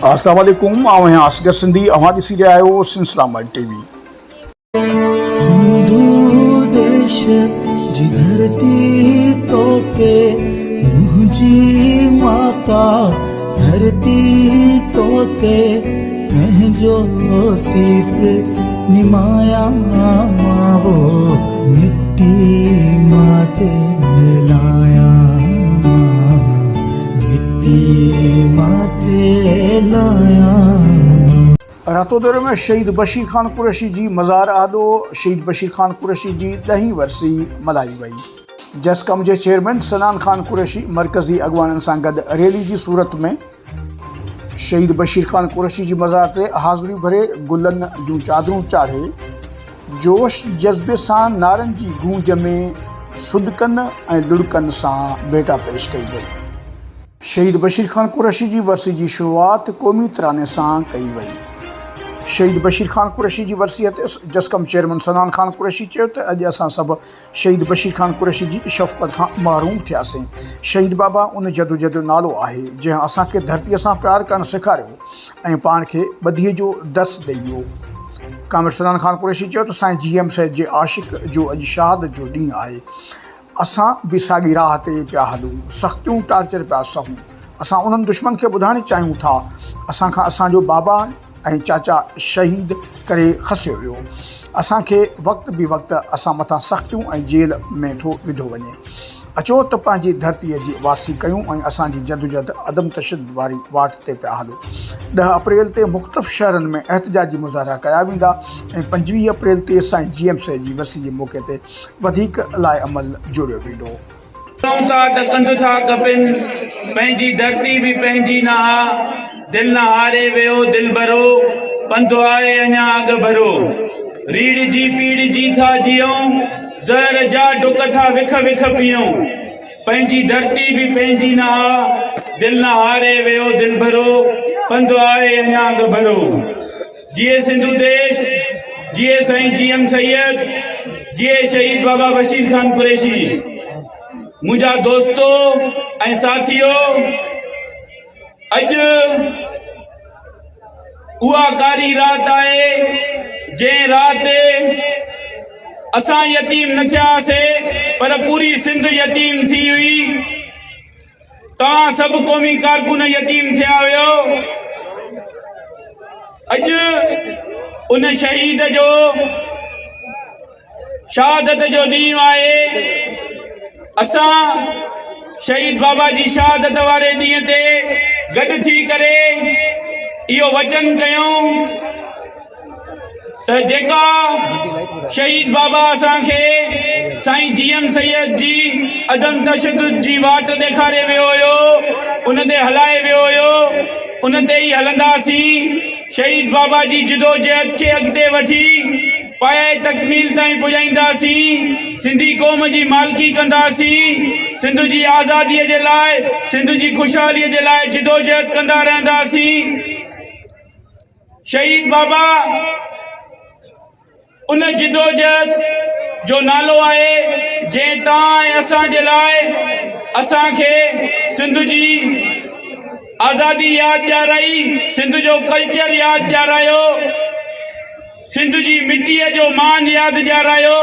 अस्सलाम वालेकुम। आओ हैं असगर सिंधी हमारी सीरिया आयो इस्लामाबाद टीवी। सिंधु देश जी धरती तो के मुझी माता धरती तो के जो शीस निमाया मावो मिट्टी माते लाया मिट्टी माते लाया। रातोदर में शहीद बशीर खान कुरैशी जी मज़ार आदो शहीद बशीर खान कुरैशी जी 10वीं वर्सी मल्हाई वई। जसकम जे चेयरमैन सनान खान कुरैशी मरकज़ी अॻवाननि सां गॾु रैली जी सूरत में शहीद बशीर खान कुरैशी जी मज़ार ते हाज़िरी भरे गुलनि जूं चादरूं चाढ़े जोश जज़्बे सां नारनि जी गूंज में सुदकनि ऐं लुड़कनि सां भेटा पेश कई वई। शहीद बशीर खान कुरैशी जी वर्सी जी शुरूआत क़ौमी तराने सां कई वई। शहीद बशीर खान कुरैशी जी वर्सीअ ते जसकम चेयरमैन सनान खान कुरैशी चयो त अॼु असां सभु शहीद बशीर खान कुरैशी जी शफ़क़त खां महरूम थियासीं। शहीद बाबा उन जदोजहद जो नालो आहे जंहिं असांखे धरतीअ सां प्यारु करणु सेखारियो ऐं पाण खे ॿधीअ जो दर्स ॾेई वियो। कामिर सनान खान कुरैशी चयो त साईं GM सैद जे आशिक़ जो अॼु शहादत जो ॾींहुं आहे। असां बि साॻी राह ते पिया हलूं, सख़्तियूं टार्चर पिया सहूं। असां उन्हनि दुश्मन खे ॿुधाइणु चाहियूं था असांखां असांजो बाबा ऐं चाचा शहीद करे खसियो वियो। असांखे वक़्तु बि वक़्तु असां मथां सख़्तियूं ऐं जेल में थो विधो वञे। अचो त पंहिंजी धरतीअ जी वासी कयूं ऐं असांजी जदोजहद अदम तशद्दुद वारी वाट ते पिया हलूं। 10 अप्रैल ते मुख़्तलिफ़ शहरनि में एहतजाजी मुज़ाहिरा कया वेंदा ऐं 25 अप्रैल ते साईं GM सैद जी वर्सी जे मौक़े ते वधीक लाइ अमल जोड़ियो वेंदो। कंध था कपिन पंहिंजी धरती भी पंहिंजी न दिल न हारे वियो दिल भरो पंधु आहे अञा अॻ भरो रीढ़ जी पीढ़ जी था जियूं ज़हर जा डुक था विख विख पियूं पंहिंजी धरती भी पंहिंजी न दिल न हारे वियो दिल भरो पंधु आहे अञा अॻ भरो। जिए सिंधु देश जिए साईं GM सैयद जिए शहीद बाबा बशीर खान कुरैशी। मुझा दोस्तों ऐं साथियों अॼु उहा कारी रात आहे जंहिं रात असां यतीम न थियासीं पर पूरी सिंध यतीम थी हुई। तव्हां सभु क़ौमी कारकुन यतीम थिया हुयो। अॼु उन शहीद जो शहादत जो ॾींहुं आहे। असां शहीद बाबा जी शहादत वारे ॾींहं ते गॾु थी करे इहो वचन कयूं त जेका शहीद बाबा असांखे साईं GM सैयद जी अदम तशद्दुद जी वाट ॾेखारे वियो हुयो उन ते हलाए वियो हुयो उन ते ई हलंदासीं। शहीद बाबा जी जदोजहद खे अॻिते वठी पाए तकमील ताईं पुॼाईंदासीं। सिंधी क़ौम जी मालिकी कंदासीं। सिंध जी आज़ादीअ जे लाइ सिंध जी ख़ुशहालीअ जे लाइ जदोजहद कंदा रहंदासीं। शहीद बाबा उन जदोजहद जो नालो आहे जंहिं तव्हां ऐं असांजे लाइ असांखे सिंध जी आज़ादी यादि ॾियाराई, सिंध जो कल्चर यादि ॾियारायो, सिंध जी मिटीअ जो मान यादि ॾियारायो।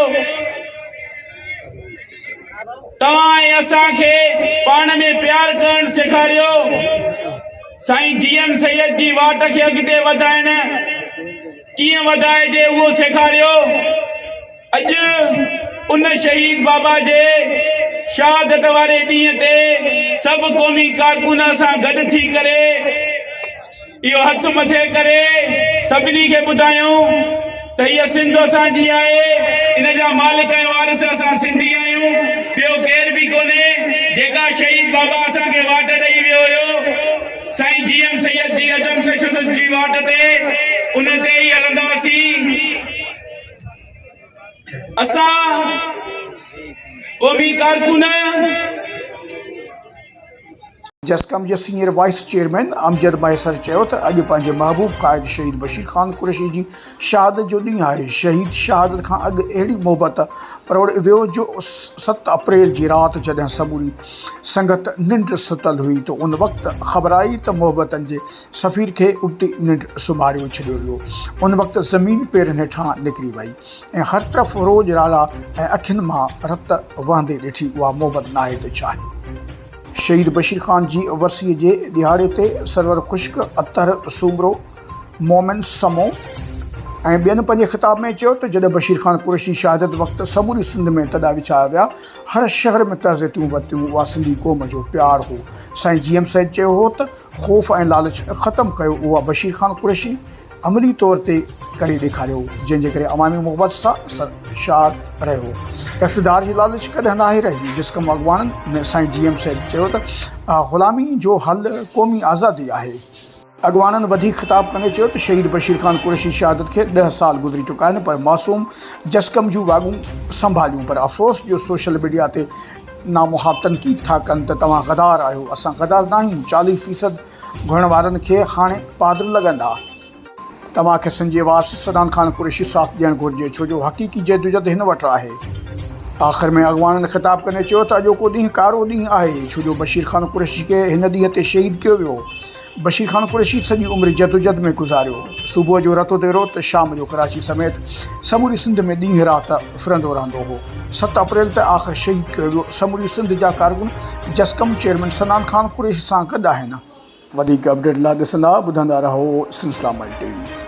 तव्हां ऐं असांखे पाण में प्यार करणु सेखारियो। साईं GM सैयद जी वाट खे अॻिते वधाइण कीअं वधाइजे उहो सेखारियो। अॼु उन शहीद बाबा जे शहादत वारे ॾींहं ते सभु क़ौमी कारकुन सां गॾु थी करे इहो हथ मथे करे सभिनी खे ॿुधायूं त हीअ सिंध असांजी आहे। इन जा मालिक ऐं वारिस असां सिंधी आहियूं। ॿियो केर बि कोन्हे। जेका शहीद बाबा असांखे वाट ॾेई वियो हुयो साईं GM सैयद जी अदम तशद्दुद जी वाट ते उन ते ई हलंदासीं। असां क़ौमी कारकुन जस्कम जे सीनियर वाइस चेयरमैन अमजद मैसर चयो त अॼु पंहिंजे महबूब क़ाइद शहीद बशीर ख़ान कुरैशी जी शहादत जो ॾींहुं आहे। शहीद शहादत खां अॻु अहिड़ी मोहबत परोड़ वियो जो 7 अप्रैल जी राति जॾहिं समूरी संगत निंड सुतल हुई त उन वक़्तु ख़बर आई त मोहबतनि जे सफ़ीर खे उबती निंड सुम्हारियो छॾियो वियो। उन वक़्तु ज़मीन पेरनि हेठां निकिरी वई ऐं हर तरफ़ रोज राला ऐं अखियुनि मां रत वहंदे ॾिठी। उहा मोहबत नाहे त छा आहे। शहीद बशीर ख़ान जी वरसीअ जे ॾिहाड़े ते सरवर ख़ुश्क अतर सूमरो मोमिन समो ऐं ॿियनि पंहिंजे ख़िताब में चयो त जॾहिं बशीर ख़ान कुरैशी शहादत वक़्तु समूरी सिंध में तॾा विछाया विया, हर शहर में तहज़ीतियूं वरितियूं, उहा सिंधी क़ौम जो प्यार हो। साईं GM सैद चयो हो त ख़ौफ़ ऐं लालच ख़तमु कयो, उहा बशीर ख़ान कुरैशी अमली तौर ते करे ॾेखारियो, जंहिंजे करे अवामी मोहबत सां सरशार रहियो। इक़्तिदार जी लालच कॾहिं नाहे रही। जिस्कम अॻवाननि में साईं GM सैद चयो त ग़ुलामी जो हल क़ौमी आज़ादी आहे। अॻवाननि वधीक ख़िताब कंदे चयो त शहीद बशीर ख़ान कुरैशी शहादत खे 10 साल गुज़री चुका आहिनि, पर मासूम जस्कम जूं वाॻूं संभालियूं। पर अफ़सोस जो सोशल मीडिया ते नामुहाब तनक़ीद था कनि त तव्हां गदार आहियो। असां गदार न आहियूं। 40% घुरण वारनि खे हाणे पादर लॻंदा। तव्हांखे संजय वास सनान ख़ान कुरैशी साथ ॾियणु घुरिजे, छो जो हक़ीक़ी जदोजहद हिन वटि आहे। आख़िर में अॻवाननि ख़िताब कंदे चयो त अॼोको ॾींहुं कारो ॾींहुं आहे, छो जो बशीर ख़ान कुरैशी खे हिन ॾींहं ते शहीद कयो वियो। बशीर ख़ान कुरैशी सॼी उमिरि जदोजहद में गुज़ारियो। सुबुह जो रतो तेरो त शाम जो कराची समेत समूरी सिंध में ॾींहुं राति फिरंदो रहंदो हो। 7 अप्रैल ते आख़िर शहीद कयो वियो। समूरी सिंध जा कारकुन जस्कम चेयरमैन सनान ख़ान कुरैशी सां गॾु आहिनि। वधीक अपडेट लाइ ॾिसंदा ॿुधंदा रहो सिलसिला TV।